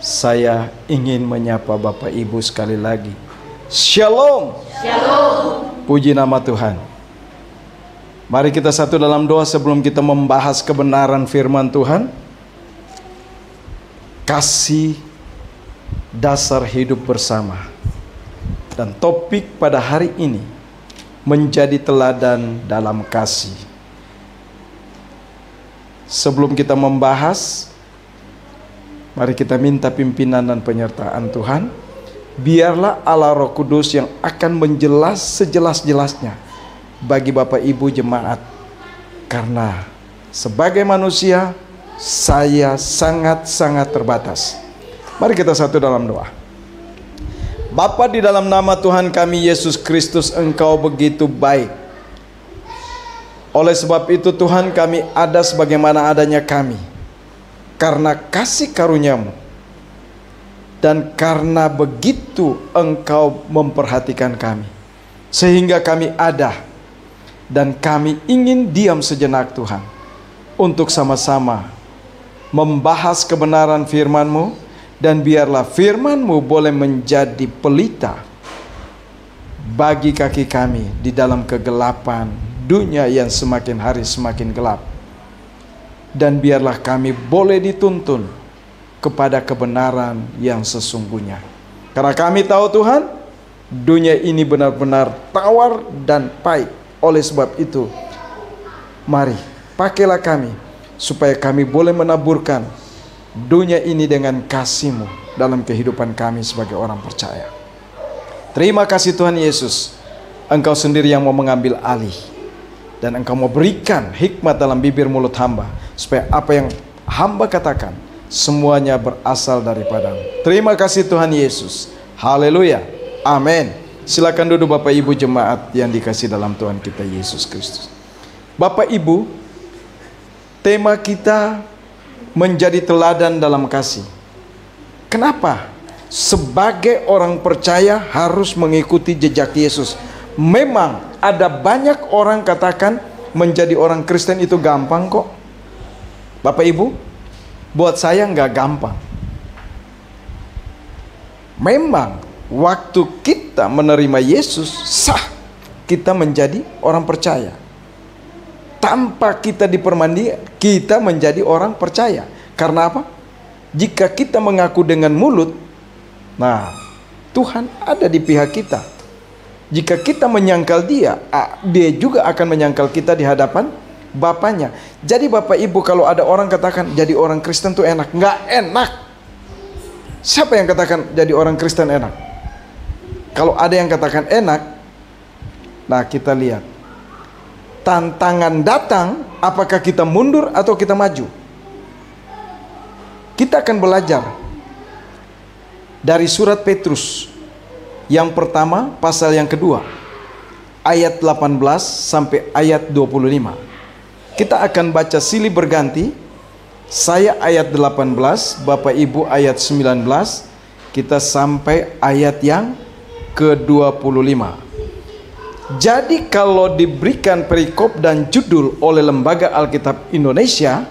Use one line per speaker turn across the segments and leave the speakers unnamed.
Saya ingin menyapa Bapak Ibu sekali lagi. Shalom.
Shalom.
Puji nama Tuhan. Mari kita satu dalam doa sebelum kita membahas kebenaran firman Tuhan. Kasih dasar hidup bersama. Dan topik pada hari ini, menjadi teladan dalam kasih. Sebelum kita membahas, mari kita minta pimpinan dan penyertaan Tuhan. Biarlah Allah Roh Kudus yang akan menjelas sejelas-jelasnya bagi Bapak Ibu jemaat. Karena sebagai manusia, saya sangat-sangat terbatas. Mari kita satu dalam doa. Bapa, di dalam nama Tuhan kami Yesus Kristus, Engkau begitu baik. Oleh sebab itu Tuhan, kami ada sebagaimana adanya kami, karena kasih karuniamu, dan karena begitu Engkau memperhatikan kami, sehingga kami ada, dan kami ingin diam sejenak Tuhan, untuk sama-sama membahas kebenaran firman-Mu, dan biarlah firman-Mu boleh menjadi pelita bagi kaki kami di dalam kegelapan dunia yang semakin hari semakin gelap. Dan biarlah kami boleh dituntun kepada kebenaran yang sesungguhnya. Karena kami tahu Tuhan, dunia ini benar-benar tawar dan pahit. Oleh sebab itu, mari pakailah kami, supaya kami boleh menaburkan dunia ini dengan kasih-Mu dalam kehidupan kami sebagai orang percaya. Terima kasih Tuhan Yesus, Engkau sendiri yang mau mengambil alih, dan Engkau mau berikan hikmat dalam bibir mulut hamba, supaya apa yang hamba katakan semuanya berasal daripada-Mu. Terima kasih Tuhan Yesus. Haleluya. Amin. Silakan duduk Bapak Ibu jemaat yang dikasih dalam Tuhan kita Yesus Kristus. Bapak Ibu, tema kita menjadi teladan dalam kasih. Kenapa? Sebagai orang percaya harus mengikuti jejak Yesus. Memang ada banyak orang katakan menjadi orang Kristen itu gampang kok. Bapak Ibu, buat saya nggak gampang. Memang waktu kita menerima Yesus, sah kita menjadi orang percaya. Tanpa kita dipermandi, kita menjadi orang percaya. Karena apa? Jika kita mengaku dengan mulut, nah, Tuhan ada di pihak kita. Jika kita menyangkal Dia, Dia juga akan menyangkal kita di hadapan Bapaknya. Jadi Bapak Ibu, kalau ada orang katakan jadi orang Kristen tuh enak, nggak enak. Siapa yang katakan jadi orang Kristen enak? Kalau ada yang katakan enak, nah kita lihat. Tantangan datang, apakah kita mundur atau kita maju? Kita akan belajar dari surat Petrus yang pertama, pasal yang kedua, ayat 18 sampai ayat 25. Kita akan baca silih berganti. Saya ayat 18, Bapak Ibu ayat 19, kita sampai ayat yang ke-25. Jadi kalau diberikan perikop dan judul oleh Lembaga Alkitab Indonesia,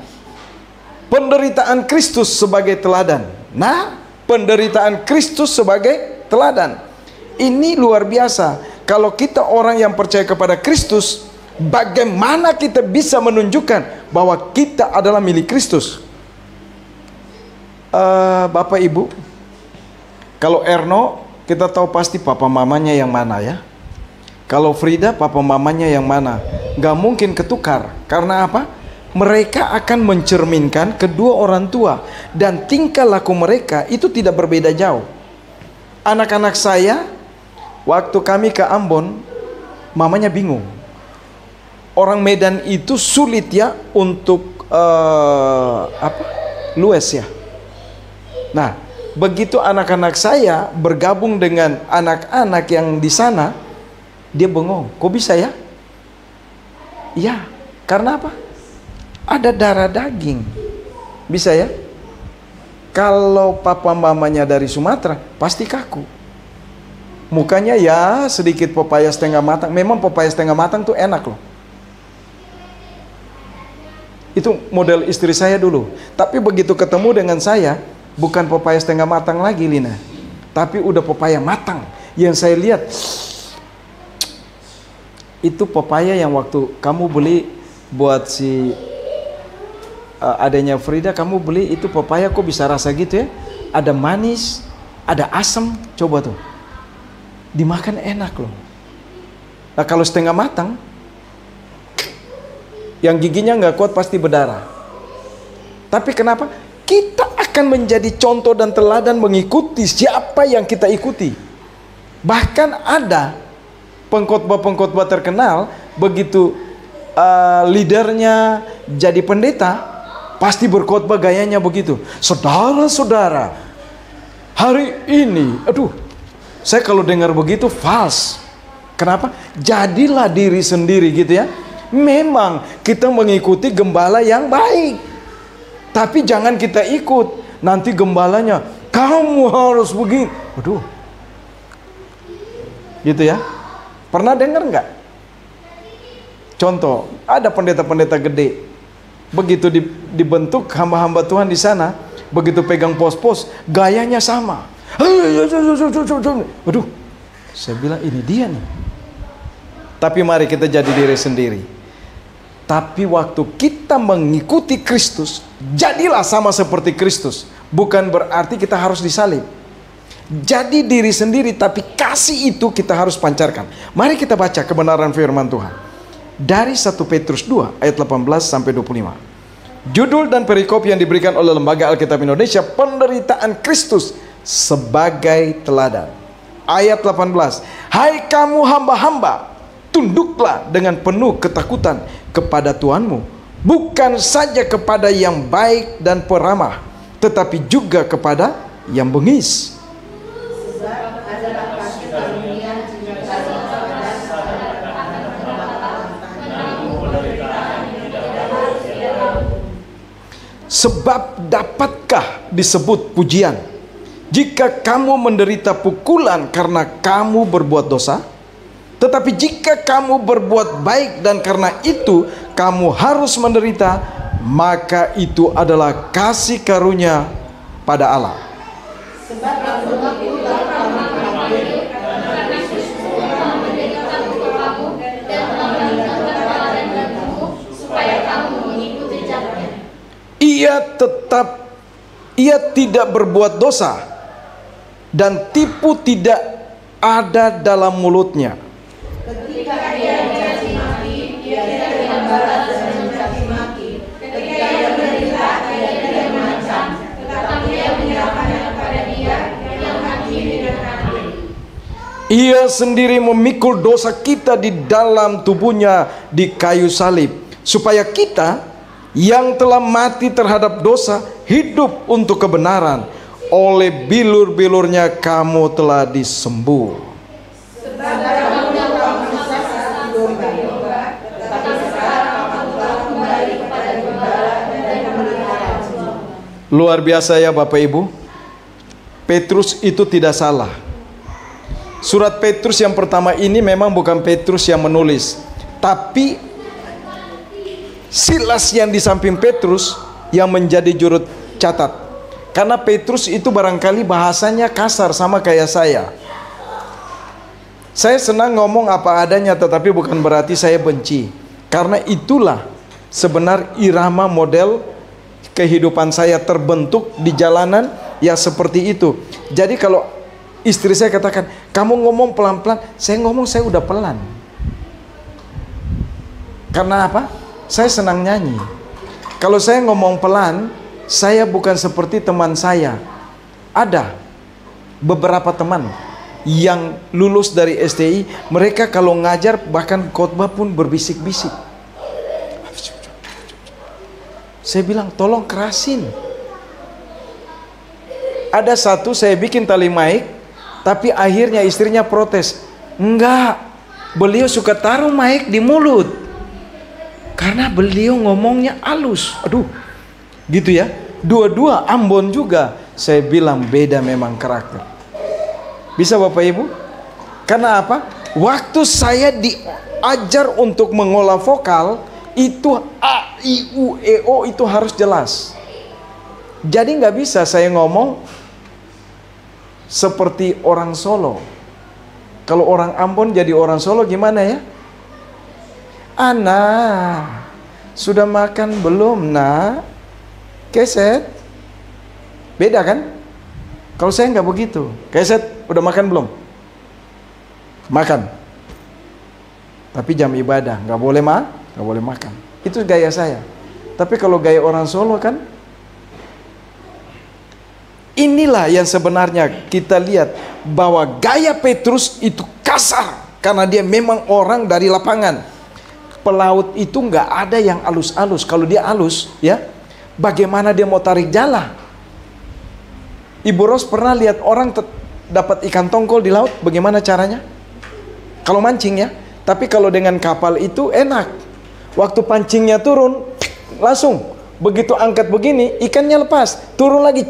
penderitaan Kristus sebagai teladan. Nah, penderitaan Kristus sebagai teladan. Ini luar biasa. Kalau kita orang yang percaya kepada Kristus, bagaimana kita bisa menunjukkan bahwa kita adalah milik Kristus? Bapak Ibu, kalau Erno, kita tahu pasti papa mamanya yang mana ya. Kalau Frida, papa mamanya yang mana? Gak mungkin ketukar. Karena apa? Mereka akan mencerminkan kedua orang tua. Dan tingkah laku mereka itu tidak berbeda jauh. Anak-anak saya, waktu kami ke Ambon, mamanya bingung. Orang Medan itu sulit ya untuk lues ya. Nah, begitu anak-anak saya bergabung dengan anak-anak yang di sana, dia bengong, kok bisa ya? Iya, karena apa? Ada darah daging. Bisa ya? Kalau papa mamanya dari Sumatera, pasti kaku. Mukanya ya sedikit pepaya setengah matang. Memang pepaya setengah matang tuh enak loh. Itu model istri saya dulu. Tapi begitu ketemu dengan saya, bukan pepaya setengah matang lagi, Lina. Tapi udah pepaya matang. Yang saya lihat itu pepaya yang waktu kamu beli buat si adanya Frida, kamu beli itu pepaya kok bisa rasa gitu ya? Ada manis, ada asam, coba tuh. Dimakan enak loh. Nah kalau setengah matang, yang giginya nggak kuat pasti berdarah. Tapi kenapa? Kita akan menjadi contoh dan teladan mengikuti siapa yang kita ikuti. Bahkan ada pengkhotbah-pengkhotbah terkenal, begitu leadernya jadi pendeta, pasti berkhotbah gayanya begitu. Saudara-saudara, hari ini, saya kalau dengar begitu false. Kenapa? Jadilah diri sendiri gitu ya. Memang kita mengikuti gembala yang baik, tapi jangan kita ikut. Nanti gembalanya, kamu harus begini. Gitu ya. Pernah dengar nggak? Contoh, ada pendeta-pendeta gede. Begitu dibentuk hamba-hamba Tuhan di sana, begitu pegang pos-pos, gayanya sama. Saya bilang ini dia nih. Tapi mari kita jadi diri sendiri. Tapi waktu kita mengikuti Kristus, jadilah sama seperti Kristus. Bukan berarti kita harus disalib. Jadi diri sendiri, tapi kasih itu kita harus pancarkan. Mari kita baca kebenaran firman Tuhan. Dari 1 Petrus 2 ayat 18 sampai 25. Judul dan perikop yang diberikan oleh Lembaga Alkitab Indonesia, penderitaan Kristus sebagai teladan. Ayat 18. Hai kamu hamba-hamba, tunduklah dengan penuh ketakutan kepada Tuhanmu, bukan saja kepada yang baik dan peramah, tetapi juga kepada yang bengis. Sebab dapatkah disebut pujian jika kamu menderita pukulan karena kamu berbuat dosa? Tetapi jika kamu berbuat baik dan karena itu kamu harus menderita, maka itu adalah kasih karunia pada Allah. Ia tidak berbuat dosa dan tipu tidak ada dalam mulutnya. Ketika ia mencaci maki, ia tidak membalas dan mencaci maki. Ketika ia menderita, ia tidak mengancam, tetapi ia menyerahkannya kepada Dia yang adil dan adil. Ia sendiri memikul dosa kita di dalam tubuhnya di kayu salib, supaya kita yang telah mati terhadap dosa hidup untuk kebenaran. Oleh bilur-bilurnya kamu telah disembuh. Luar biasa ya Bapak Ibu. Petrus itu tidak salah. Surat Petrus yang pertama ini memang bukan Petrus yang menulis, tapi Silas yang di samping Petrus yang menjadi juru catat. Karena Petrus itu barangkali bahasanya kasar sama kayak saya. Saya senang ngomong apa adanya, tetapi bukan berarti saya benci. Karena itulah sebenarnya irama model kehidupan saya terbentuk di jalanan ya seperti itu. Jadi kalau istri saya katakan, kamu ngomong pelan-pelan, saya ngomong saya udah pelan. Karena apa? Saya senang nyanyi. Kalau saya ngomong pelan, saya bukan seperti teman saya. Ada beberapa teman yang lulus dari STI, mereka kalau ngajar bahkan khotbah pun berbisik-bisik. Saya bilang tolong kerasin. Ada satu saya bikin tali mic, tapi akhirnya istrinya protes. Enggak, beliau suka taruh mic di mulut karena beliau ngomongnya halus. Aduh, gitu ya. Dua-dua Ambon juga. Saya bilang beda memang karakter. Bisa Bapak Ibu? Karena apa? Waktu saya diajar untuk mengolah vokal, itu A, I, U, E, O itu harus jelas. Jadi nggak bisa saya ngomong seperti orang Solo. Kalau orang Ambon jadi orang Solo gimana ya? Ana, sudah makan belum nak? Keset. Beda kan? Kalau saya nggak begitu. Keset, udah makan belum? Makan. Tapi jam ibadah nggak boleh nggak boleh makan. Itu gaya saya. Tapi kalau gaya orang Solo kan, inilah yang sebenarnya kita lihat bahwa gaya Petrus itu kasar karena dia memang orang dari lapangan. Pelaut itu nggak ada yang alus-alus. Kalau dia alus, ya, bagaimana dia mau tarik jala? Ibu Ros pernah lihat orang dapat ikan tongkol di laut, bagaimana caranya? Kalau mancing ya. Tapi kalau dengan kapal itu enak. Waktu pancingnya turun, langsung begitu angkat begini, ikannya lepas, turun lagi.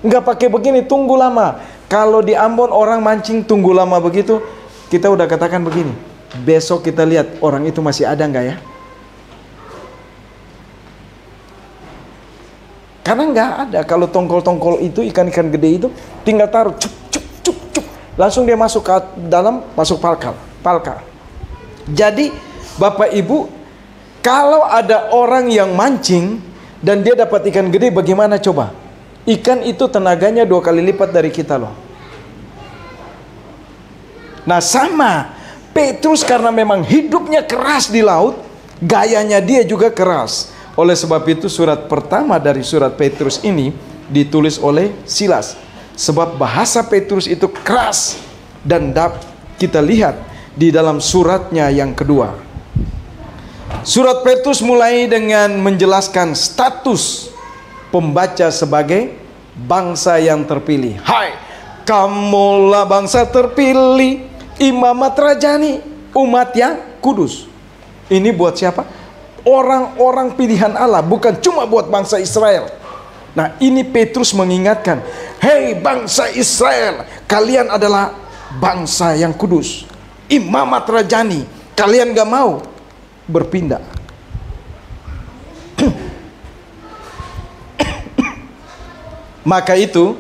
Nggak pakai begini, tunggu lama. Kalau di Ambon orang mancing tunggu lama begitu, kita udah katakan begini, besok kita lihat orang itu masih ada nggak ya? Karena nggak ada. Kalau tongkol-tongkol itu, ikan-ikan gede itu, tinggal taruh, cup, cup, cup, cup, langsung dia masuk ke dalam, masuk palkal. Jadi Bapak Ibu, kalau ada orang yang mancing dan dia dapat ikan gede, bagaimana coba? Ikan itu tenaganya 2 kali lipat dari kita loh. Nah sama, Petrus karena memang hidupnya keras di laut, gayanya dia juga keras. Oleh sebab itu surat pertama dari surat Petrus ini ditulis oleh Silas. Sebab bahasa Petrus itu keras. Dan kita lihat di dalam suratnya yang kedua. Surat Petrus mulai dengan menjelaskan status pembaca sebagai bangsa yang terpilih. Hai, kamulah bangsa terpilih, imamat rajani, umat yang kudus. Ini buat siapa? Orang-orang pilihan Allah, bukan cuma buat bangsa Israel. Nah ini Petrus mengingatkan, hei bangsa Israel, kalian adalah bangsa yang kudus, imamat rajani, kalian gak mau berpindah. Maka itu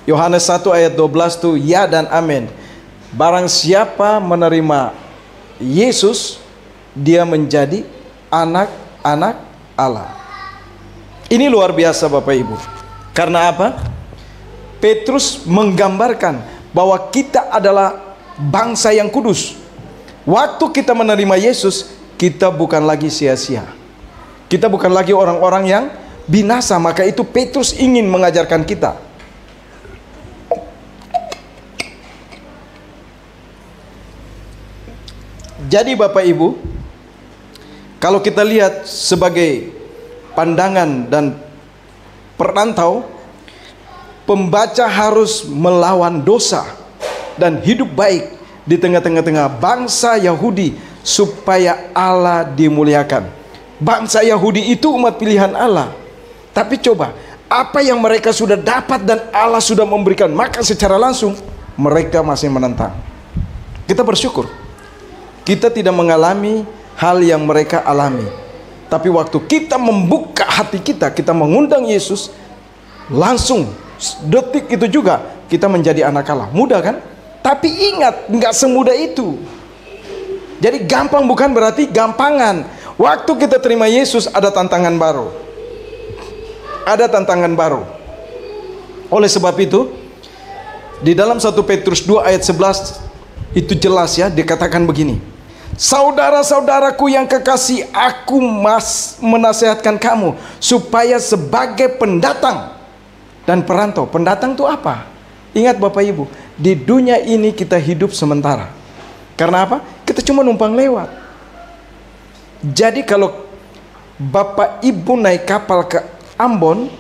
Yohanes 1 ayat 12 tuh ya dan amin. Barang siapa menerima Yesus, dia menjadi anak-anak Allah. Ini luar biasa Bapak Ibu. Karena apa? Petrus menggambarkan bahwa kita adalah bangsa yang kudus. Waktu kita menerima Yesus, kita bukan lagi sia-sia. Kita bukan lagi orang-orang yang binasa. Maka itu Petrus ingin mengajarkan kita. Jadi Bapak Ibu, kalau kita lihat sebagai pandangan dan perantau, pembaca harus melawan dosa dan hidup baik di tengah-tengah bangsa Yahudi supaya Allah dimuliakan. Bangsa Yahudi itu umat pilihan Allah. Tapi coba, apa yang mereka sudah dapat dan Allah sudah memberikan, maka secara langsung mereka masih menentang. Kita bersyukur kita tidak mengalami hal yang mereka alami. Tapi waktu kita membuka hati kita, kita mengundang Yesus, langsung detik itu juga kita menjadi anak Allah. Mudah kan? Tapi ingat, nggak semudah itu. Jadi gampang bukan berarti gampangan. Waktu kita terima Yesus ada tantangan baru. Ada tantangan baru. Oleh sebab itu, di dalam 1 Petrus 2 ayat 11 itu jelas ya, dikatakan begini. Saudara-saudaraku yang kekasih, aku menasihatkan kamu supaya sebagai pendatang dan perantau. Pendatang itu apa? Ingat Bapak Ibu, di dunia ini kita hidup sementara. Karena apa? Kita cuma numpang lewat. Jadi kalau Bapak Ibu naik kapal ke Ambon,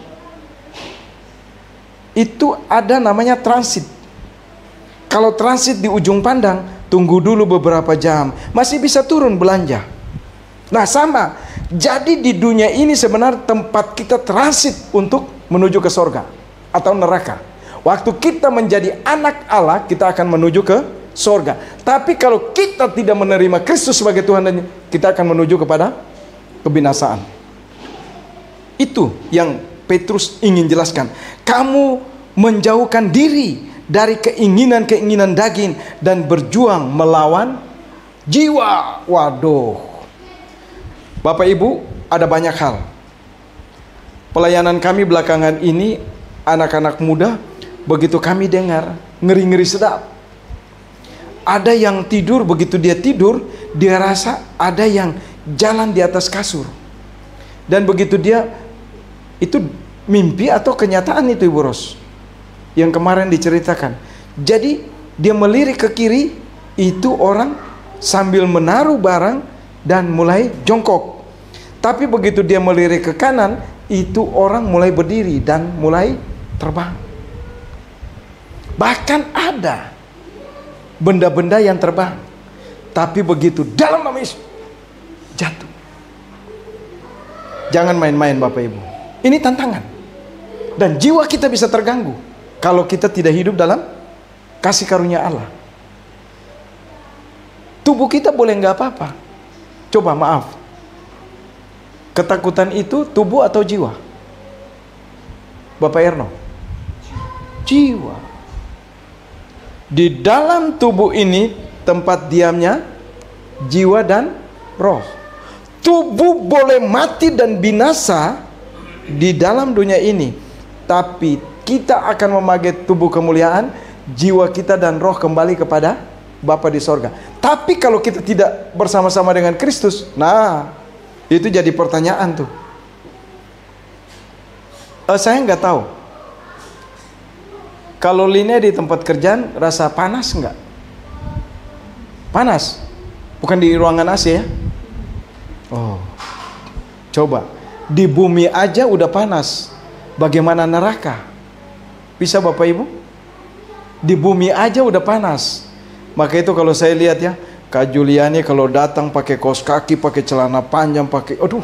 itu ada namanya transit. Kalau transit di ujung pandang, tunggu dulu beberapa jam, masih bisa turun belanja. Nah sama, jadi di dunia ini sebenarnya tempat kita transit untuk menuju ke sorga atau neraka. Waktu kita menjadi anak Allah, kita akan menuju ke sorga. Tapi kalau kita tidak menerima Kristus sebagai Tuhan, kita akan menuju kepada kebinasaan. Itu yang Petrus ingin jelaskan. Kamu menjauhkan diri dari keinginan-keinginan daging dan berjuang melawan jiwa. Waduh. Bapak Ibu, ada banyak hal. Pelayanan kami belakangan ini, anak-anak muda, begitu kami dengar, ngeri-ngeri sedap. Ada yang tidur, begitu dia tidur, dia rasa ada yang jalan di atas kasur. Dan begitu dia, itu mimpi atau kenyataan itu, Ibu Ros, yang kemarin diceritakan. Jadi dia melirik ke kiri, itu orang sambil menaruh barang dan mulai jongkok. Tapi begitu dia melirik ke kanan, itu orang mulai berdiri dan mulai terbang. Bahkan ada benda-benda yang terbang, tapi begitu dalam nama Yesus jatuh. Jangan main-main Bapak Ibu. Ini tantangan. Dan jiwa kita bisa terganggu kalau kita tidak hidup dalam kasih karunia Allah. Tubuh kita boleh nggak apa-apa. Coba maaf, ketakutan itu tubuh atau jiwa? Bapak Erno? Jiwa. Di dalam tubuh ini tempat diamnya jiwa dan roh. Tubuh boleh mati dan binasa di dalam dunia ini, tapi kita akan memakai tubuh kemuliaan, jiwa kita dan roh kembali kepada Bapa di sorga. Tapi kalau kita tidak bersama-sama dengan Kristus, nah itu jadi pertanyaan tuh. Saya nggak tahu, kalau Line di tempat kerjaan rasa panas nggak? Panas? Bukan di ruangan AC ya? Oh, coba di bumi aja udah panas, bagaimana neraka? Bisa Bapak Ibu? Di bumi aja udah panas. Maka itu kalau saya lihat ya, Kak Juliani kalau datang pakai kaos kaki, pakai celana panjang, pakai, aduh,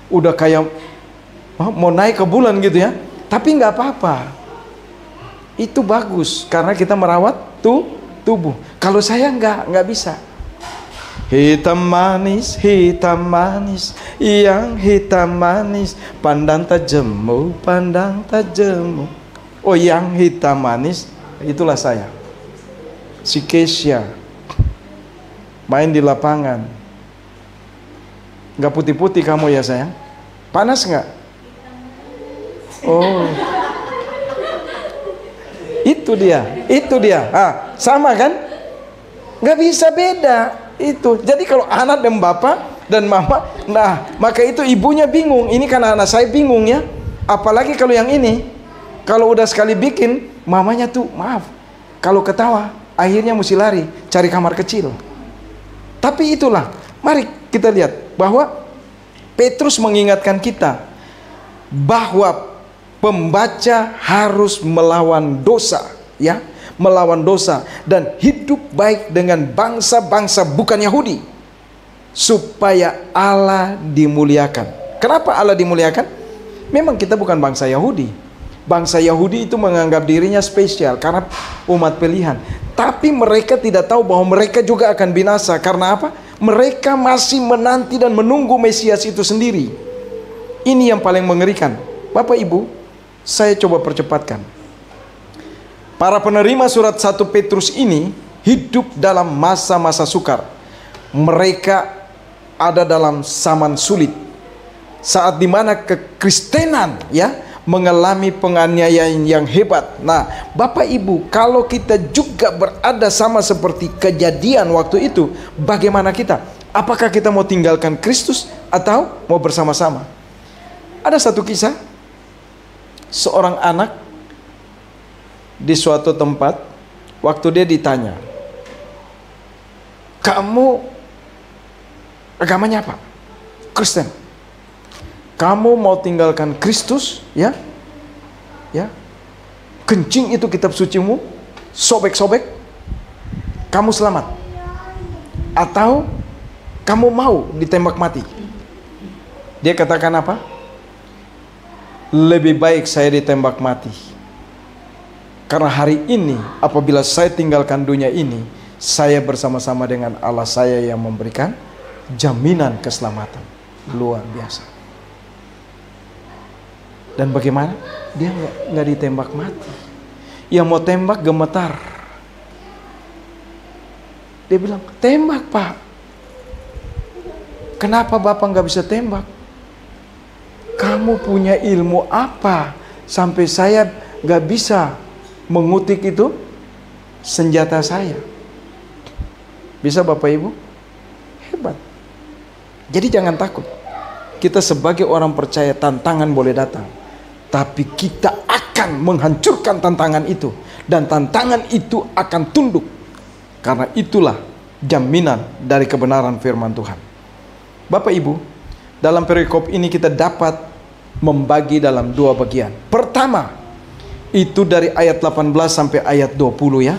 udah kayak mau naik ke bulan gitu ya. Tapi nggak apa-apa. Itu bagus karena kita merawat tubuh. Kalau saya nggak bisa. Hitam manis, yang hitam manis, pandang tajammu, pandang tajammu. Oh, yang hitam manis, itulah saya. Si Kesia, main di lapangan. Nggak putih-putih kamu ya sayang? Panas nggak? Oh, itu dia. Sama kan? Nggak bisa beda. Itu jadi kalau anak dan bapak dan mama, nah maka itu ibunya bingung. Ini kan anak saya bingung ya, apalagi kalau yang ini, kalau udah sekali bikin, mamanya tuh maaf, kalau ketawa akhirnya mesti lari cari kamar kecil. Tapi itulah, mari kita lihat bahwa Petrus mengingatkan kita bahwa pembaca harus melawan dosa, ya, melawan dosa dan hidup baik dengan bangsa-bangsa bukan Yahudi supaya Allah dimuliakan. Kenapa Allah dimuliakan? Memang kita bukan bangsa Yahudi. Bangsa Yahudi itu menganggap dirinya spesial karena umat pilihan. Tapi mereka tidak tahu bahwa mereka juga akan binasa. Karena apa? Mereka masih menanti dan menunggu Mesias itu sendiri. Ini yang paling mengerikan. Bapak Ibu, saya coba percepatkan. Para penerima surat 1 Petrus ini hidup dalam masa-masa sukar. Mereka ada dalam zaman sulit. Saat dimana kekristenan ya mengalami penganiayaan yang hebat. Nah, Bapak Ibu, kalau kita juga berada sama seperti kejadian waktu itu, bagaimana kita? Apakah kita mau tinggalkan Kristus atau mau bersama-sama? Ada satu kisah, seorang anak di suatu tempat, waktu dia ditanya, kamu agamanya apa? Kristen. Kamu mau tinggalkan Kristus, ya? Ya. Kencing itu kitab sucimu, sobek-sobek, kamu selamat. Atau kamu mau ditembak mati? Dia katakan apa? Lebih baik saya ditembak mati. Karena hari ini apabila saya tinggalkan dunia ini, saya bersama-sama dengan Allah saya yang memberikan jaminan keselamatan. Luar biasa. Dan bagaimana? Dia nggak ditembak mati. Yang mau tembak gemetar. Dia bilang, tembak Pak. Kenapa Bapak nggak bisa tembak? Kamu punya ilmu apa sampai saya nggak bisa mengutik itu senjata saya? Bisa Bapak Ibu? Hebat. Jadi jangan takut. Kita sebagai orang percaya, tantangan boleh datang, tapi kita akan menghancurkan tantangan itu. Dan tantangan itu akan tunduk. Karena itulah jaminan dari kebenaran firman Tuhan. Bapak Ibu, dalam perikop ini kita dapat membagi dalam dua bagian. Pertama, itu dari ayat 18 sampai ayat 20 ya.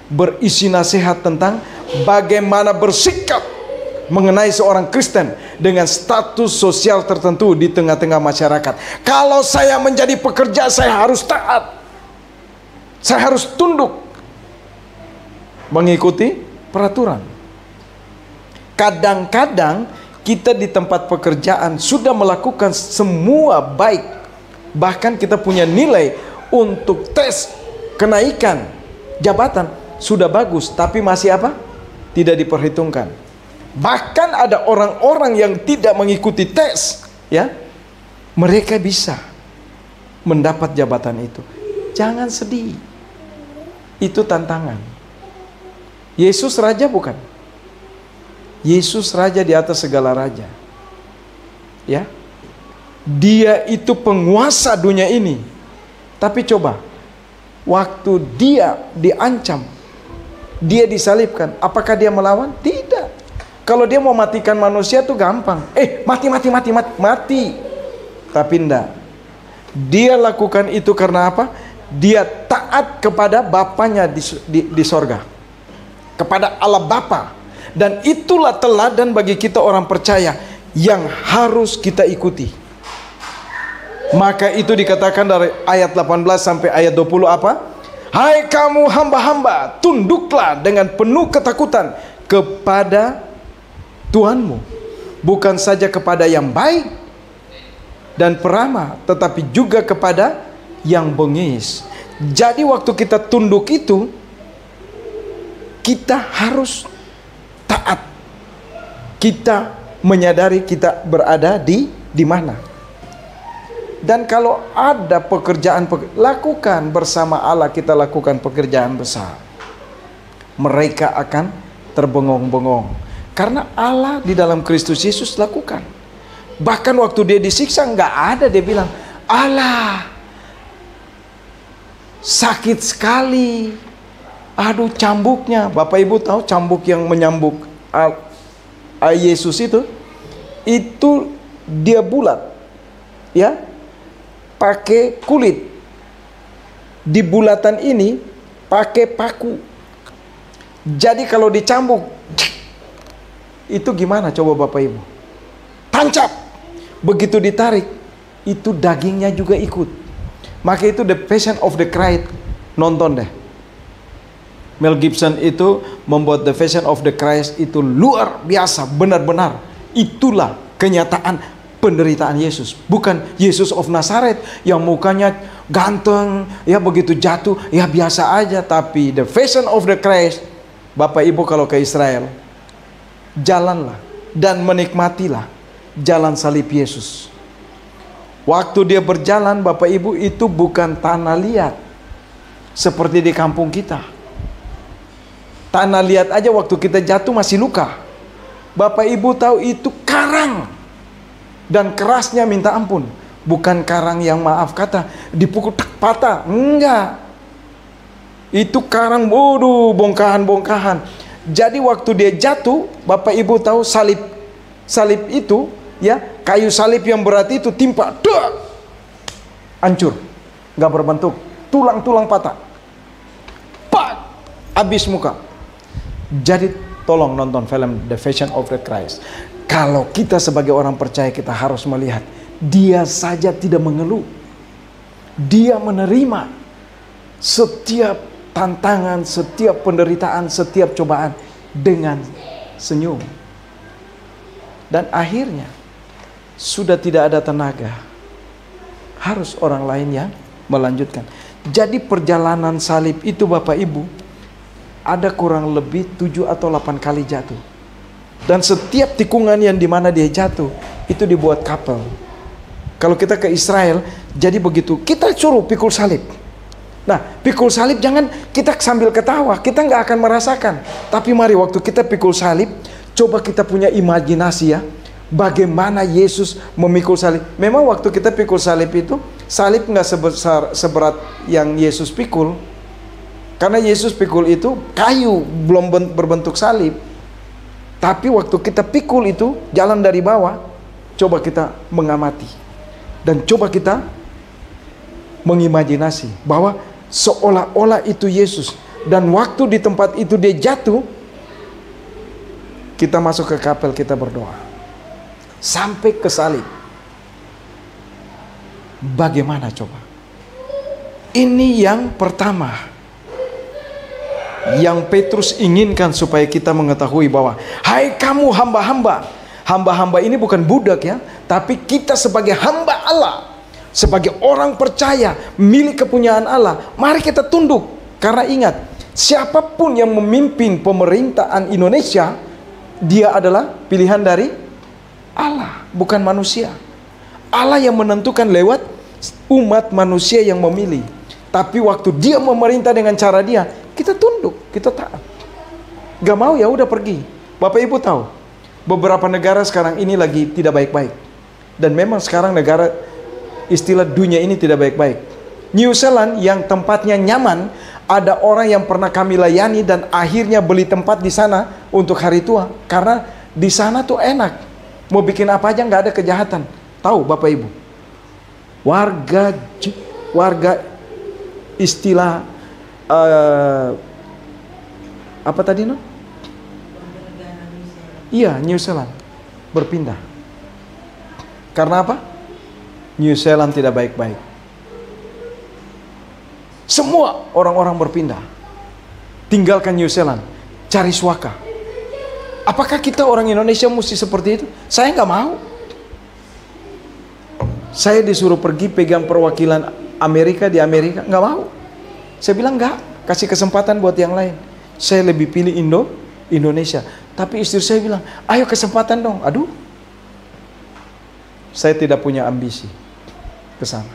Berisi nasihat tentang bagaimana bersikap mengenai seorang Kristen dengan status sosial tertentu di tengah-tengah masyarakat. Kalau saya menjadi pekerja, saya harus taat. Saya harus tunduk mengikuti peraturan. Kadang-kadang kita di tempat pekerjaan sudah melakukan semua baik. Bahkan kita punya nilai untuk tes kenaikan jabatan sudah bagus, tapi masih apa? Tidak diperhitungkan. Bahkan ada orang-orang yang tidak mengikuti tes, ya, mereka bisa mendapat jabatan itu. Jangan sedih. Itu tantangan. Yesus raja bukan? Yesus raja di atas segala raja. Ya. Dia itu penguasa dunia ini. Tapi coba, waktu dia diancam, dia disalibkan, apakah dia melawan? Tidak. Kalau dia mau matikan manusia tuh gampang. Mati. Tapi enggak. Dia lakukan itu karena apa? Dia taat kepada Bapanya di sorga. Kepada Allah Bapa. Dan itulah teladan bagi kita orang percaya yang harus kita ikuti. Maka itu dikatakan dari ayat 18 sampai ayat 20 apa? Hai kamu hamba-hamba, tunduklah dengan penuh ketakutan kepada Tuhanmu, bukan saja kepada yang baik dan peramah, tetapi juga kepada yang bengis. Jadi waktu kita tunduk itu, kita harus taat. Kita menyadari kita berada di mana. Dan kalau ada pekerjaan, lakukan bersama Allah, kita lakukan pekerjaan besar. Mereka akan terbengong-bengong. Karena Allah di dalam Kristus Yesus lakukan. Bahkan waktu dia disiksa nggak ada dia bilang, Allah sakit sekali. Aduh cambuknya. Bapak Ibu tahu cambuk yang menyambuk Yesus itu dia bulat. Ya. Pakai kulit. Di bulatan ini pakai paku. Jadi kalau dicambuk, itu gimana coba Bapak Ibu? Tancap. Begitu ditarik, itu dagingnya juga ikut. Maka itu The Passion of the Christ. Nonton deh. Mel Gibson itu membuat The Passion of the Christ itu luar biasa, benar-benar. Itulah kenyataan penderitaan Yesus. Bukan Yesus of Nazaret yang mukanya ganteng, ya begitu jatuh, ya biasa aja. Tapi The Passion of the Christ, Bapak Ibu kalau ke Israel, jalanlah dan menikmatilah jalan salib Yesus. Waktu dia berjalan, Bapak Ibu, itu bukan tanah liat seperti di kampung kita. Tanah liat aja waktu kita jatuh masih luka. Bapak Ibu tahu itu karang dan kerasnya minta ampun. Bukan karang yang maaf kata dipukul tak patah, enggak. Itu karang bodoh, bongkahan-bongkahan. Jadi waktu dia jatuh, Bapak Ibu tahu salib itu, ya, kayu salib yang berat itu timpa, hancur, nggak berbentuk, tulang-tulang patah, pak, habis muka. Jadi tolong nonton film The Passion of the Christ. Kalau kita sebagai orang percaya, kita harus melihat dia saja tidak mengeluh, dia menerima setiap tantangan, setiap penderitaan, setiap cobaan dengan senyum. Dan akhirnya sudah tidak ada tenaga, harus orang lain yang melanjutkan. Jadi perjalanan salib itu Bapak Ibu, ada kurang lebih 7 atau 8 kali jatuh. Dan setiap tikungan yang dimana dia jatuh, itu dibuat kapel. Kalau kita ke Israel, jadi begitu, kita suruh pikul salib. Nah, pikul salib jangan kita sambil ketawa, kita nggak akan merasakan. Tapi mari waktu kita pikul salib, coba kita punya imajinasi ya, bagaimana Yesus memikul salib. Memang waktu kita pikul salib itu, salib nggak seberat yang Yesus pikul. Karena Yesus pikul itu kayu, belum berbentuk salib. Tapi waktu kita pikul itu, jalan dari bawah, coba kita mengamati. Dan coba kita mengimajinasi bahwa seolah-olah itu Yesus. Dan waktu di tempat itu dia jatuh, kita masuk ke kapel, kita berdoa. Sampai ke salib. Bagaimana coba? Ini yang pertama yang Petrus inginkan supaya kita mengetahui bahwa hai kamu hamba-hamba. Hamba-hamba ini bukan budak ya, tapi kita sebagai hamba Allah, sebagai orang percaya, milik kepunyaan Allah, mari kita tunduk. Karena ingat, siapapun yang memimpin pemerintahan Indonesia, dia adalah pilihan dari Allah, bukan manusia. Allah yang menentukan lewat umat manusia yang memilih. Tapi waktu dia memerintah dengan cara dia, kita tunduk, kita taat. Gak mau ya udah pergi. Bapak Ibu tahu, beberapa negara sekarang ini lagi tidak baik-baik. Dan memang sekarang negara, istilah dunia ini tidak baik-baik. New Zealand yang tempatnya nyaman, ada orang yang pernah kami layani dan akhirnya beli tempat di sana untuk hari tua. Karena di sana tuh enak. Mau bikin apa aja nggak ada kejahatan. Tahu Bapak Ibu? Warga istilah apa tadi no? Iya, New Zealand berpindah. Karena apa? New Zealand tidak baik-baik. Semua orang-orang berpindah, tinggalkan New Zealand, cari suaka. Apakah kita orang Indonesia mesti seperti itu? Saya nggak mau. Saya disuruh pergi pegang perwakilan Amerika di Amerika, nggak mau. Saya bilang nggak, kasih kesempatan buat yang lain. Saya lebih pilih Indonesia. Tapi istri saya bilang, ayo kesempatan dong. Aduh, saya tidak punya ambisi ke sana.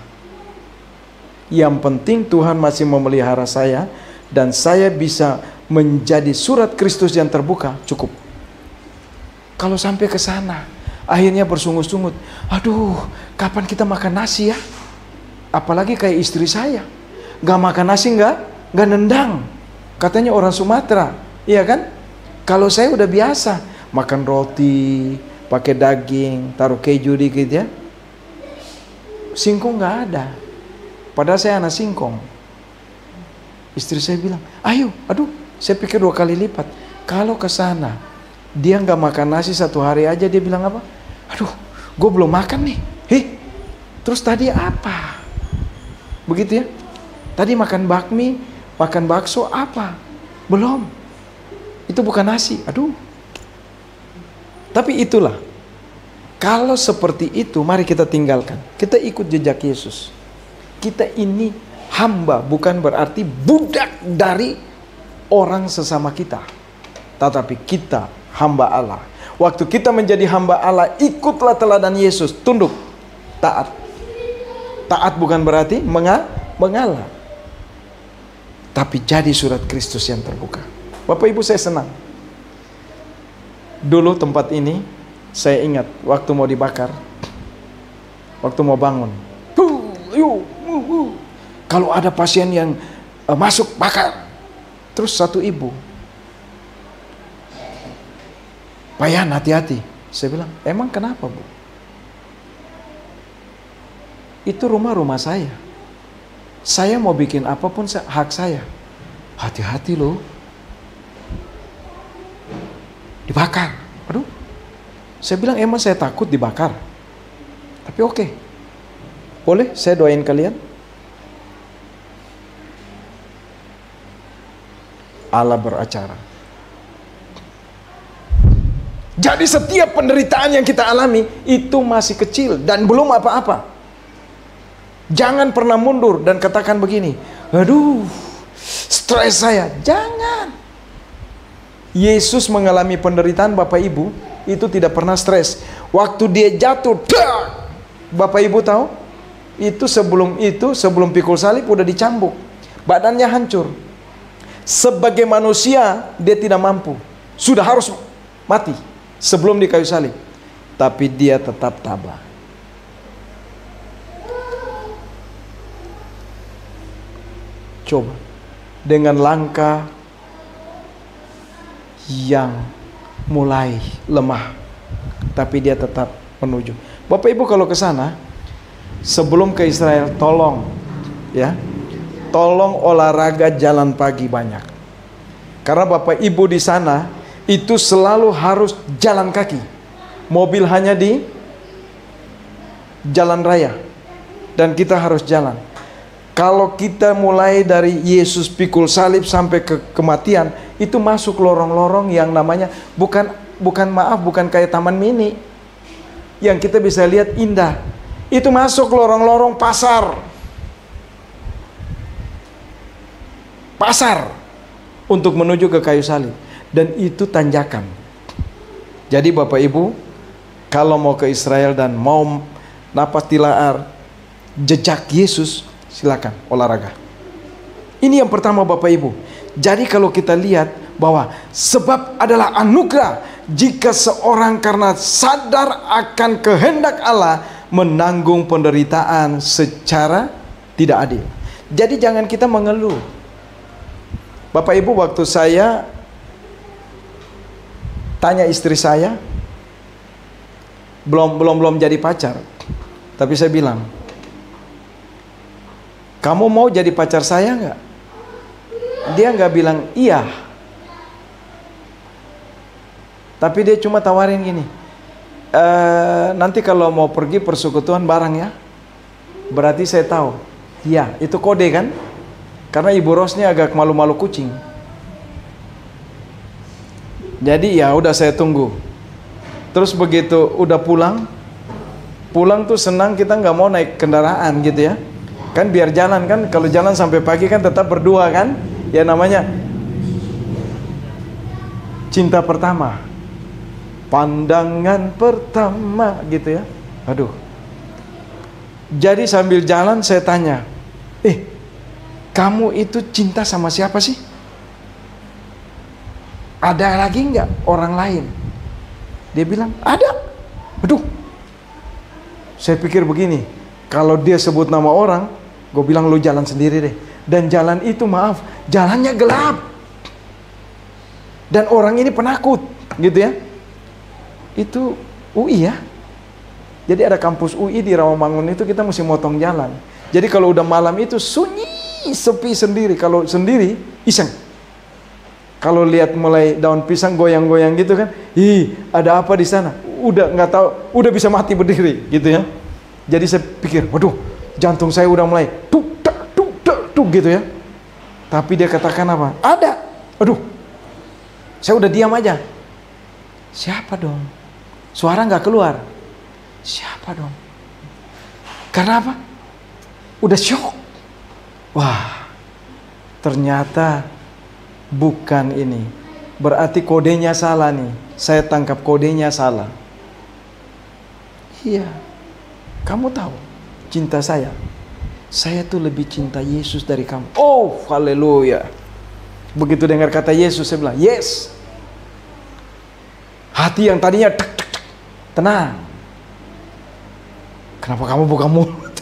Yang penting Tuhan masih memelihara saya dan saya bisa menjadi surat Kristus yang terbuka, cukup. Kalau sampai ke sana, akhirnya bersungut-sungut, aduh, kapan kita makan nasi ya? Apalagi kayak istri saya, gak makan nasi gak nendang. Katanya orang Sumatera, iya kan? Kalau saya udah biasa makan roti, pakai daging, taruh keju dikit ya. Singkong gak ada. Padahal saya anak singkong. Istri saya bilang, ayo, aduh, saya pikir 2 kali lipat. Kalau ke sana, dia nggak makan nasi 1 hari aja, dia bilang apa? Aduh, gue belum makan nih. Terus tadi apa? Begitu ya? Tadi makan bakmi, makan bakso apa? Belum. Itu bukan nasi. Aduh. Tapi itulah. Kalau seperti itu, mari kita tinggalkan. Kita ikut jejak Yesus. Kita ini hamba, bukan berarti budak dari orang sesama kita. Tetapi kita hamba Allah. Waktu kita menjadi hamba Allah, ikutlah teladan Yesus. Tunduk, taat. Taat bukan berarti mengalah. Tapi jadi surat Kristus yang terbuka. Bapak Ibu, saya senang. Dulu tempat ini, saya ingat waktu mau dibakar, waktu mau bangun, kalau ada pasien yang masuk bakar, terus satu ibu, Payan, hati-hati. Saya bilang, emang kenapa Bu? Itu rumah saya. Saya mau bikin apapun hak saya. Hati-hati loh. Dibakar. Aduh. Saya bilang, emang saya takut dibakar. Tapi oke. Boleh saya doain kalian? Allah beracara. Jadi setiap penderitaan yang kita alami itu masih kecil dan belum apa-apa. Jangan pernah mundur dan katakan begini, aduh, stres saya. Jangan. Yesus mengalami penderitaan, Bapak Ibu, itu tidak pernah stres. Waktu dia jatuh, Bapak Ibu tahu, itu sebelum pikul salib udah dicambuk, badannya hancur. Sebagai manusia dia tidak mampu, sudah harus mati sebelum di kayu salib, tapi dia tetap tabah. Coba dengan langkah yang mulai lemah, tapi dia tetap menuju. Bapak Ibu kalau ke sana sebelum ke Israel, tolong olahraga jalan pagi banyak. Karena Bapak Ibu di sana itu selalu harus jalan kaki. Mobil hanya di jalan raya dan kita harus jalan. Kalau kita mulai dari Yesus pikul salib sampai ke kematian, itu masuk lorong-lorong yang namanya bukan kayak taman mini yang kita bisa lihat indah. Itu masuk lorong-lorong pasar untuk menuju ke kayu salib, dan itu tanjakan. Jadi Bapak Ibu, kalau mau ke Israel dan mau napas tilaar jejak Yesus, silakan olahraga. Ini yang pertama Bapak Ibu. Jadi kalau kita lihat bahwa sebab adalah anugerah jika seorang karena sadar akan kehendak Allah menanggung penderitaan secara tidak adil. Jadi jangan kita mengeluh. Bapak Ibu, waktu saya tanya istri saya, belum jadi pacar, tapi saya bilang, kamu mau jadi pacar saya nggak? Dia nggak bilang iya, tapi dia cuma tawarin gini, nanti kalau mau pergi persekutuan bareng ya. Berarti saya tahu, ya itu kode kan? Karena Ibu Rosnya agak malu-malu kucing. Jadi ya udah saya tunggu. Terus begitu udah pulang tuh senang, kita nggak mau naik kendaraan gitu ya. Kan biar jalan kan, kalau jalan sampai pagi kan tetap berdua kan. Ya namanya cinta pertama, pandangan pertama gitu ya. Aduh. Jadi sambil jalan saya tanya, kamu itu cinta sama siapa sih? Ada lagi nggak orang lain? Dia bilang, ada. Aduh. Saya pikir begini, kalau dia sebut nama orang, gue bilang lu jalan sendiri deh. Dan jalan itu maaf, jalannya gelap. Dan orang ini penakut, gitu ya. Itu UI ya. Jadi ada kampus UI di Rawamangun itu, kita mesti motong jalan. Jadi kalau udah malam itu sunyi, sepi sendiri. Kalau sendiri iseng. Kalau lihat mulai daun pisang goyang-goyang gitu kan, ada apa di sana? Udah nggak tahu, udah bisa mati berdiri gitu ya. Jadi saya pikir, waduh, jantung saya udah mulai tuk gitu ya. Tapi dia katakan apa? Ada. Aduh, saya udah diam aja. Siapa dong? Suara nggak keluar. Siapa dong? Karena apa? Udah syok. Wah, ternyata bukan ini. Berarti kodenya salah nih. Saya tangkap kodenya salah. Iya. Kamu tahu cinta saya tuh lebih cinta Yesus dari kamu. Oh, haleluya. Begitu dengar kata Yesus, saya bilang, yes. Hati yang tadinya tenang. Kenapa kamu buka mulut?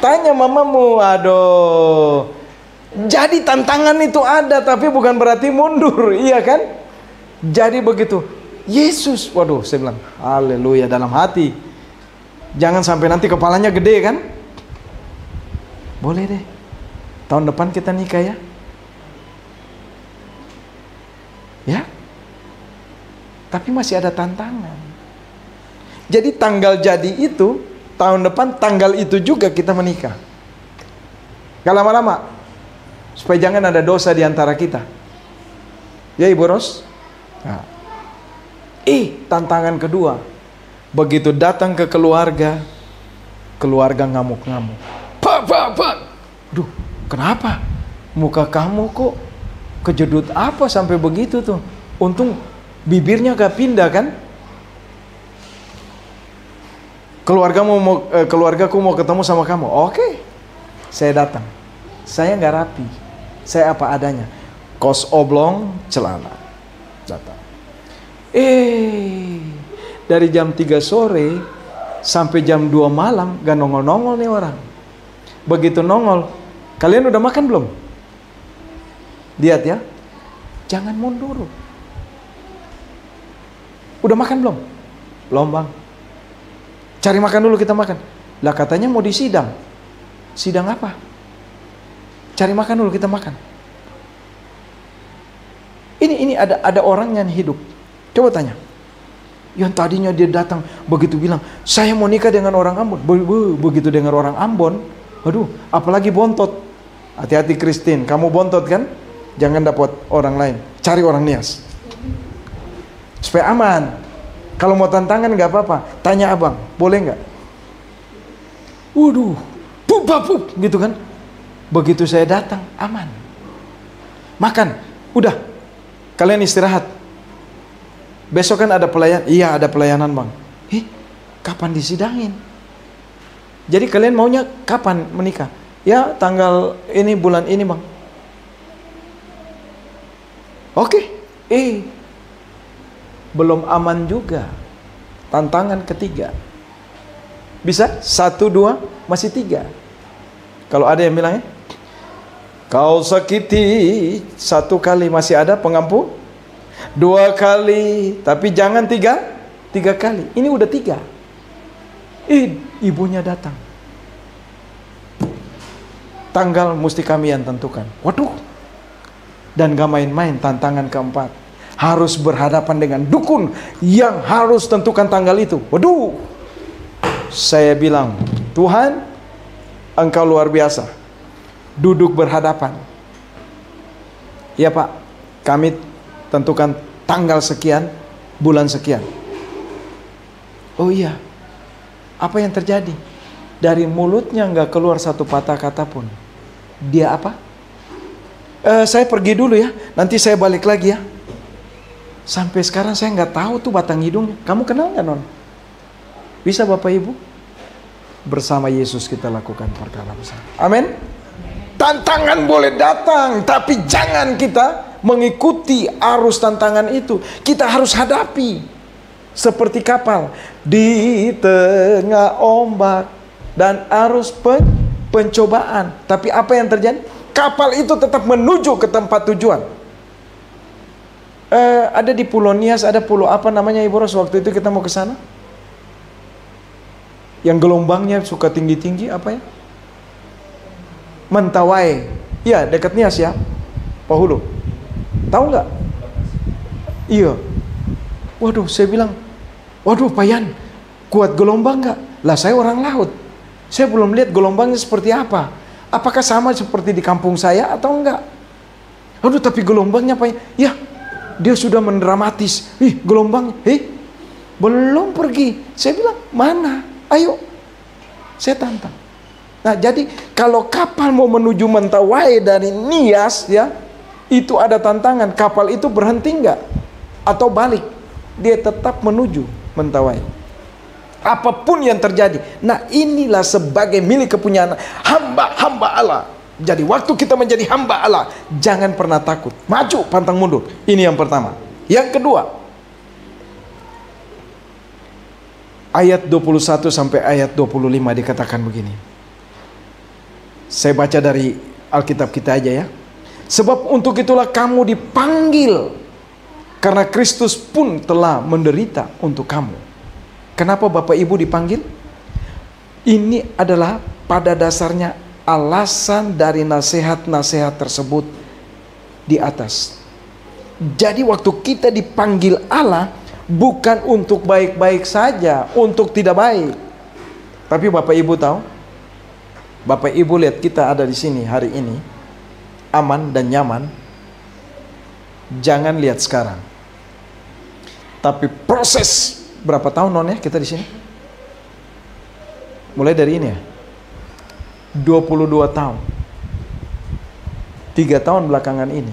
Tanya mamamu. Aduh. Jadi tantangan itu ada, tapi bukan berarti mundur, iya kan? Jadi begitu Yesus, waduh, saya bilang haleluya dalam hati. Jangan sampai nanti kepalanya gede kan? Boleh deh, tahun depan kita nikah ya. Ya. Tapi masih ada tantangan. Jadi tanggal jadi itu tahun depan, tanggal itu juga kita menikah. Gak lama-lama, supaya jangan ada dosa di antara kita. Ya Ibu Ros. Nah. Tantangan kedua, Begitu datang ke keluarga, keluarga ngamuk-ngamuk. Pak. Duh, kenapa? Muka kamu kok kejedut apa sampai begitu tuh? Untung bibirnya gak pindah kan? Keluargaku mau ketemu sama kamu. Oke, saya datang. Saya nggak rapi. Saya apa adanya. Kos oblong, celana. Datang. Dari jam 3 sore sampai jam 2 malam gak nongol-nongol nih orang. Begitu nongol, kalian udah makan belum? Lihat ya, jangan mundur. Udah makan belum? Belum bang. Cari makan dulu, kita makan. Lah katanya mau disidang. Sidang apa? Cari makan dulu, kita makan. Ini ada orang yang hidup. Coba tanya. Yang tadinya dia datang begitu bilang, saya mau nikah dengan orang Ambon. Begitu dengar orang Ambon, aduh, apalagi bontot. Hati-hati Christine, kamu bontot kan? Jangan dapat orang lain. Cari orang Nias. Supaya aman. Kalau mau tantangan nggak apa-apa. Tanya abang, boleh nggak? Waduh, pup gitu kan? Begitu saya datang, aman. Makan, udah. Kalian istirahat. Besok kan ada pelayan. Iya, ada pelayanan bang. Kapan disidangin? Jadi kalian maunya kapan menikah? Ya, tanggal ini, bulan ini bang. Oke. Belum aman juga. Tantangan ketiga. Bisa? 1, 2, masih 3. Kalau ada yang bilang, kau sakiti 1 kali masih ada pengampu, 2 kali, tapi jangan 3 kali. Ini udah 3. Ibunya datang. Tanggal mesti kami yang tentukan. Waduh. Dan gak main-main, tantangan keempat. Harus berhadapan dengan dukun yang harus tentukan tanggal itu. Waduh. Saya bilang, Tuhan, Engkau luar biasa. Duduk berhadapan. Ya Pak, kami tentukan tanggal sekian, bulan sekian. Oh iya. Apa yang terjadi? Dari mulutnya nggak keluar satu patah kata pun. Dia apa? Saya pergi dulu ya, nanti saya balik lagi ya. Sampai sekarang saya nggak tahu tuh batang hidungnya. Kamu kenal nggak non? Bisa Bapak Ibu? Bersama Yesus kita lakukan perkara besar. Amin. Tantangan boleh datang, tapi jangan kita mengikuti arus tantangan itu. Kita harus hadapi. Seperti kapal di tengah ombak dan arus pencobaan. Tapi apa yang terjadi? Kapal itu tetap menuju ke tempat tujuan. Ada di Pulau Nias, ada pulau apa namanya Ibu Ros, waktu itu kita mau ke sana? Yang gelombangnya suka tinggi-tinggi, apa ya? Mentawai. Iya, dekat Nias ya. Pak Hulu. Tahu nggak? Iya. Waduh, saya bilang, waduh Pak Yan, kuat gelombang nggak? Lah saya orang laut. Saya belum lihat gelombangnya seperti apa. Apakah sama seperti di kampung saya atau enggak? Aduh, tapi gelombangnya Pak Yan. Ya, dia sudah mendramatis. Gelombang, belum pergi. Saya bilang, mana? Ayo, saya tantang. Nah, jadi kalau kapal mau menuju Mentawai dari Nias, ya, itu ada tantangan. Kapal itu berhenti enggak? Atau balik? Dia tetap menuju Mentawai. Apapun yang terjadi. Nah, inilah sebagai milik kepunyaan hamba-hamba Allah. Jadi waktu kita menjadi hamba Allah, jangan pernah takut. Maju, pantang mundur. Ini yang pertama. Yang kedua, ayat 21 sampai ayat 25 dikatakan begini. Saya baca dari Alkitab kita aja ya. Sebab untuk itulah kamu dipanggil, karena Kristus pun telah menderita untuk kamu. Kenapa Bapak Ibu dipanggil? Ini adalah pada dasarnya alasan dari nasihat-nasihat tersebut di atas. Jadi waktu kita dipanggil Allah, bukan untuk baik-baik saja, untuk tidak baik. Tapi Bapak Ibu tahu, Bapak Ibu lihat kita ada di sini hari ini, aman dan nyaman. Jangan lihat sekarang, tapi proses berapa tahun non ya kita di sini? Mulai dari ini ya. 22 tahun. 3 tahun belakangan ini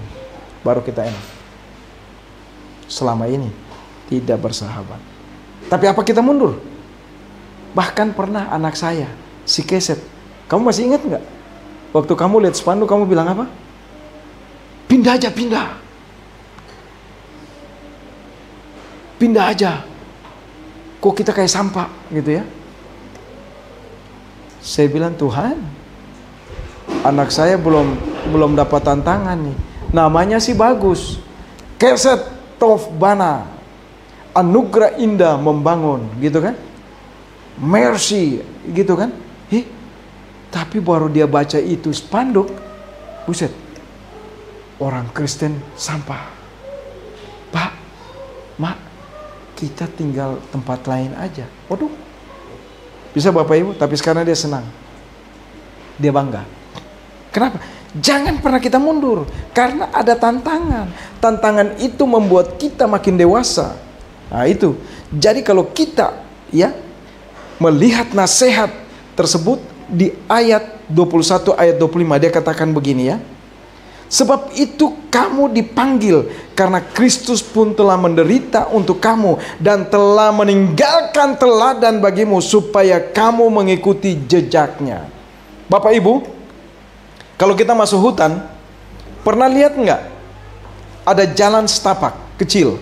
baru kita enak. Selama ini tidak bersahabat. Tapi apa kita mundur? Bahkan pernah anak saya, si Keset, kamu masih ingat nggak? Waktu kamu lihat spanduk kamu bilang apa? Pindah aja, pindah. Pindah aja. Kok kita kayak sampah gitu ya? Saya bilang, Tuhan, anak saya belum dapat tantangan nih. Namanya sih bagus. Keset Tov Bana. Anugerah indah membangun, gitu kan? Mercy, gitu kan? Tapi baru dia baca itu spanduk, buset. Orang Kristen sampah. Pak, Mak, kita tinggal tempat lain aja. Waduh. Bisa Bapak Ibu, tapi sekarang dia senang. Dia bangga. Kenapa? Jangan pernah kita mundur, karena ada tantangan. Tantangan itu membuat kita makin dewasa. Nah itu. Jadi kalau kita ya melihat nasihat tersebut di ayat 21 ayat 25 dia katakan begini ya. Sebab itu kamu dipanggil, karena Kristus pun telah menderita untuk kamu dan telah meninggalkan teladan bagimu supaya kamu mengikuti jejaknya. Bapak Ibu, kalau kita masuk hutan, pernah lihat nggak? Ada jalan setapak kecil,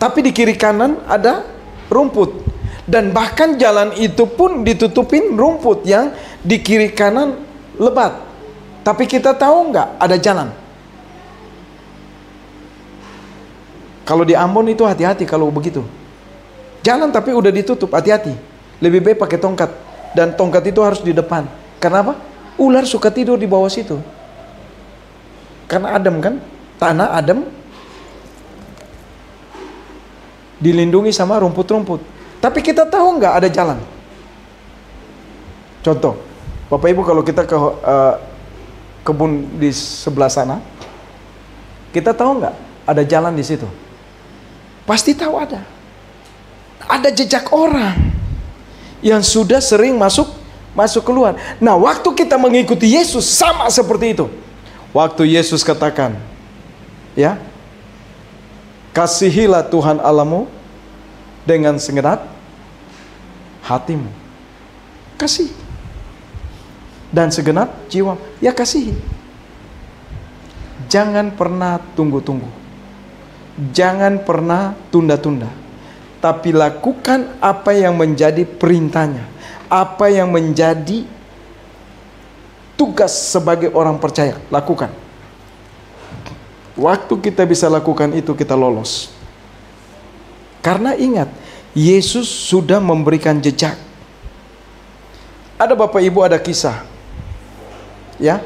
tapi di kiri kanan ada rumput, dan bahkan jalan itu pun ditutupin rumput yang di kiri kanan lebat. Tapi kita tahu nggak ada jalan? Kalau di Ambon itu hati-hati kalau begitu. Jalan tapi udah ditutup, hati-hati. Lebih baik pakai tongkat. Dan tongkat itu harus di depan. Kenapa? Ular suka tidur di bawah situ. Karena adem kan? Tanah adem. Dilindungi sama rumput-rumput. Tapi kita tahu nggak ada jalan? Contoh, Bapak Ibu kalau kita ke kebun di sebelah sana, kita tahu nggak ada jalan di situ? Pasti tahu ada. Ada jejak orang yang sudah sering masuk keluar. Nah, waktu kita mengikuti Yesus sama seperti itu. Waktu Yesus katakan, ya, kasihilah Tuhan Allahmu dengan segenap hatimu. Kasih. Dan segenap jiwa, ya kasihi. Jangan pernah tunggu-tunggu. Jangan pernah tunda-tunda. Tapi lakukan apa yang menjadi perintahnya. Apa yang menjadi tugas sebagai orang percaya. Lakukan. Waktu kita bisa lakukan itu, kita lolos. Karena ingat, Yesus sudah memberikan jejak. Ada Bapak Ibu, ada kisah. Ya,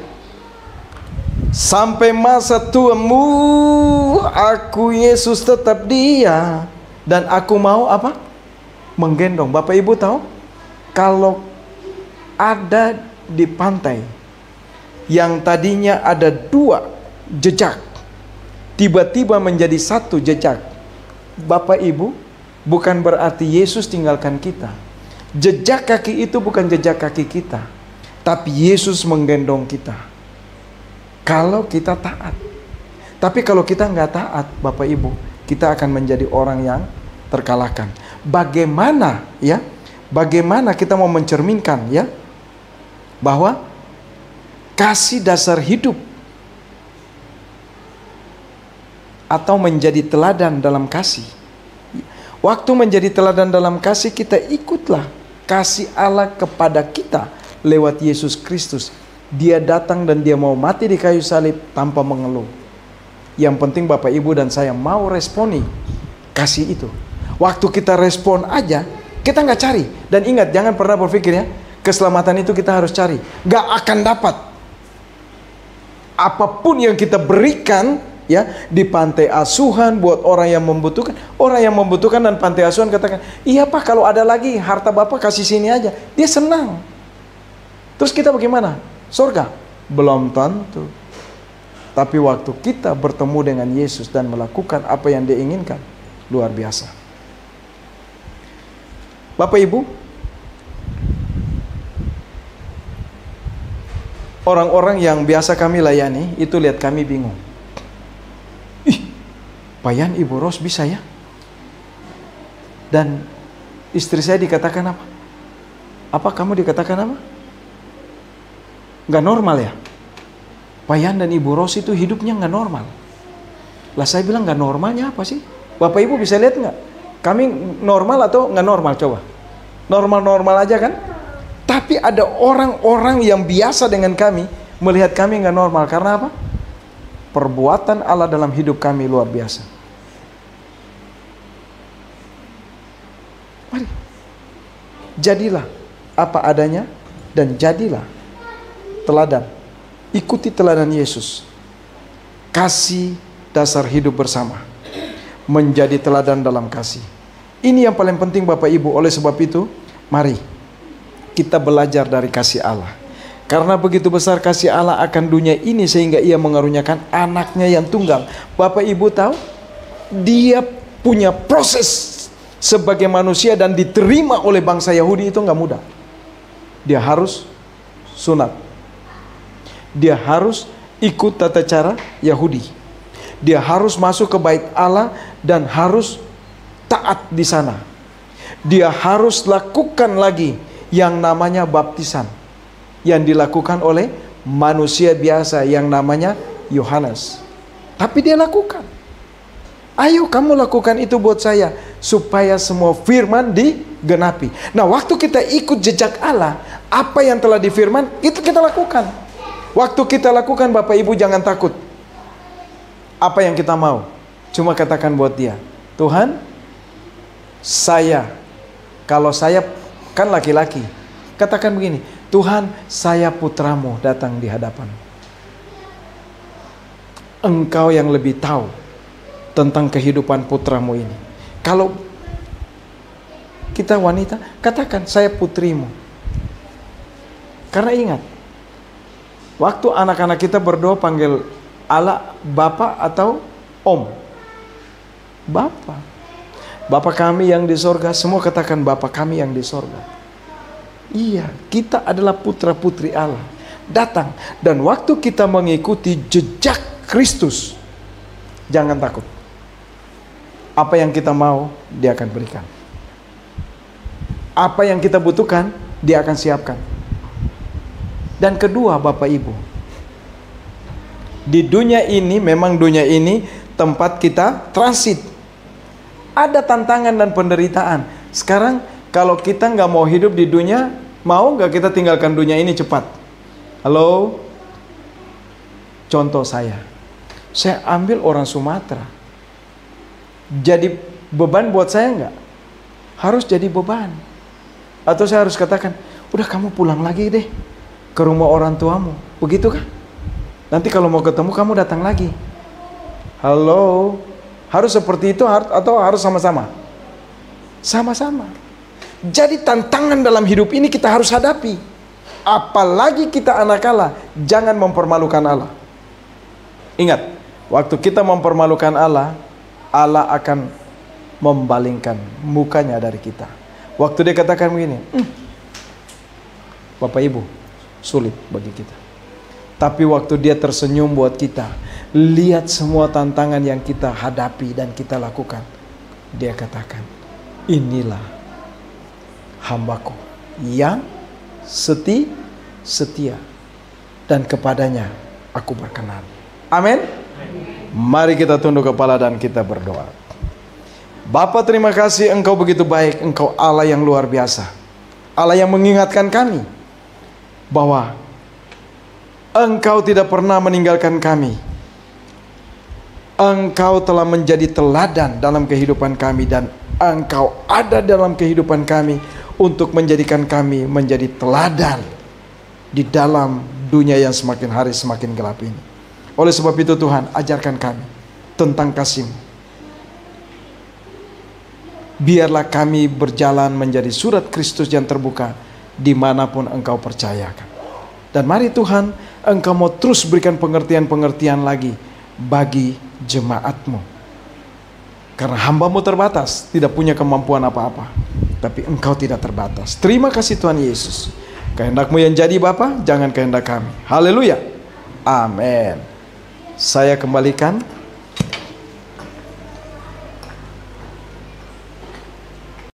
sampai masa tuamu aku Yesus tetap dia, dan aku mau apa? Menggendong. Bapak Ibu tahu, kalau ada di pantai yang tadinya ada 2 jejak, tiba-tiba menjadi 1 jejak. Bapak Ibu, bukan berarti Yesus tinggalkan kita. Jejak kaki itu bukan jejak kaki kita, tapi Yesus menggendong kita. Kalau kita taat. Tapi kalau kita nggak taat, Bapak Ibu, kita akan menjadi orang yang terkalahkan. Bagaimana ya? Bagaimana kita mau mencerminkan ya? Bahwa kasih dasar hidup atau menjadi teladan dalam kasih. Waktu menjadi teladan dalam kasih, kita ikutlah kasih Allah kepada kita lewat Yesus Kristus. Dia datang dan dia mau mati di kayu salib tanpa mengeluh. Yang penting Bapak Ibu dan saya mau responi kasih itu. Waktu kita respon aja, kita nggak cari. Dan ingat, jangan pernah berpikir ya, keselamatan itu kita harus cari. Nggak akan dapat. Apapun yang kita berikan ya di pantai asuhan buat orang yang membutuhkan, dan pantai asuhan katakan, iya Pak, kalau ada lagi harta Bapak kasih sini aja, dia senang. Terus kita bagaimana? Surga? Belum tentu. Tapi waktu kita bertemu dengan Yesus dan melakukan apa yang dia inginkan, luar biasa. Bapak Ibu, orang-orang yang biasa kami layani itu lihat kami bingung. Ih, Payan Ibu Ros bisa ya? Dan istri saya dikatakan apa? Apa kamu dikatakan apa? Nggak normal ya? Payan dan Ibu Ros itu hidupnya nggak normal. Lah saya bilang nggak normalnya apa sih? Bapak Ibu bisa lihat nggak? Kami normal atau nggak normal? Coba. Normal-normal aja kan? Tapi ada orang-orang yang biasa dengan kami melihat kami nggak normal. Karena apa? Perbuatan Allah dalam hidup kami luar biasa. Mari. Jadilah apa adanya dan jadilah teladan. Ikuti teladan Yesus. Kasih dasar hidup bersama. Menjadi teladan dalam kasih. Ini yang paling penting Bapak Ibu. Oleh sebab itu, mari kita belajar dari kasih Allah. Karena begitu besar kasih Allah akan dunia ini sehingga ia mengaruniakan anaknya yang tunggal. Bapak Ibu tahu, dia punya proses sebagai manusia dan diterima oleh bangsa Yahudi itu nggak mudah. Dia harus sunat. Dia harus ikut tata cara Yahudi. Dia harus masuk ke bait Allah dan harus taat di sana. Dia harus lakukan lagi yang namanya baptisan yang dilakukan oleh manusia biasa yang namanya Yohanes. Tapi dia lakukan. Ayo kamu lakukan itu buat saya supaya semua firman digenapi. Nah, waktu kita ikut jejak Allah, apa yang telah difirman itu kita lakukan. Waktu kita lakukan, Bapak Ibu jangan takut. Apa yang kita mau, cuma katakan buat dia, Tuhan, kalau saya kan laki-laki, katakan begini, Tuhan, saya putramu datang di hadapan. Engkau yang lebih tahu tentang kehidupan putramu ini. Kalau kita wanita, katakan saya putrimu. Karena ingat, waktu anak-anak kita berdoa panggil Allah Bapa atau Om? Bapa. Bapa kami yang di sorga, semua katakan Bapa kami yang di sorga. Iya, kita adalah putra-putri Allah. Datang, dan waktu kita mengikuti jejak Kristus, jangan takut. Apa yang kita mau, Dia akan berikan. Apa yang kita butuhkan, Dia akan siapkan. Dan kedua, Bapak Ibu, di dunia ini, memang dunia ini tempat kita transit. Ada tantangan dan penderitaan. Sekarang kalau kita nggak mau hidup di dunia, mau nggak kita tinggalkan dunia ini cepat? Halo? Contoh saya ambil orang Sumatera. Jadi beban buat saya nggak? Harus jadi beban. Atau saya harus katakan, udah kamu pulang lagi deh ke rumah orang tuamu. Begitu kan? Nanti kalau mau ketemu kamu datang lagi. Halo? Harus seperti itu atau harus sama-sama? Sama-sama. Jadi tantangan dalam hidup ini kita harus hadapi. Apalagi kita anak Allah, jangan mempermalukan Allah. Ingat, waktu kita mempermalukan Allah, Allah akan membalingkan mukanya dari kita. Waktu dia katakan begini, Bapak Ibu, sulit bagi kita. Tapi waktu dia tersenyum buat kita, lihat semua tantangan yang kita hadapi dan kita lakukan, dia katakan, inilah hambaku yang setia dan kepadanya aku berkenan. Amin. Mari kita tunduk kepala dan kita berdoa. Bapa, terima kasih Engkau begitu baik. Engkau Allah yang luar biasa. Allah yang mengingatkan kami bahwa Engkau tidak pernah meninggalkan kami. Engkau telah menjadi teladan dalam kehidupan kami, dan Engkau ada dalam kehidupan kami untuk menjadikan kami menjadi teladan di dalam dunia yang semakin hari semakin gelap ini. Oleh sebab itu Tuhan, ajarkan kami tentang kasih-Mu. Biarlah kami berjalan menjadi surat Kristus yang terbuka dimanapun Engkau percayakan. Dan mari Tuhan, Engkau mau terus berikan pengertian-pengertian lagi bagi jemaat-Mu. Karena hamba-Mu terbatas, tidak punya kemampuan apa-apa. tapi Engkau tidak terbatas. Terima kasih Tuhan Yesus. Kehendak-Mu yang jadi Bapa, jangan kehendak kami. Haleluya. Amin. Saya kembalikan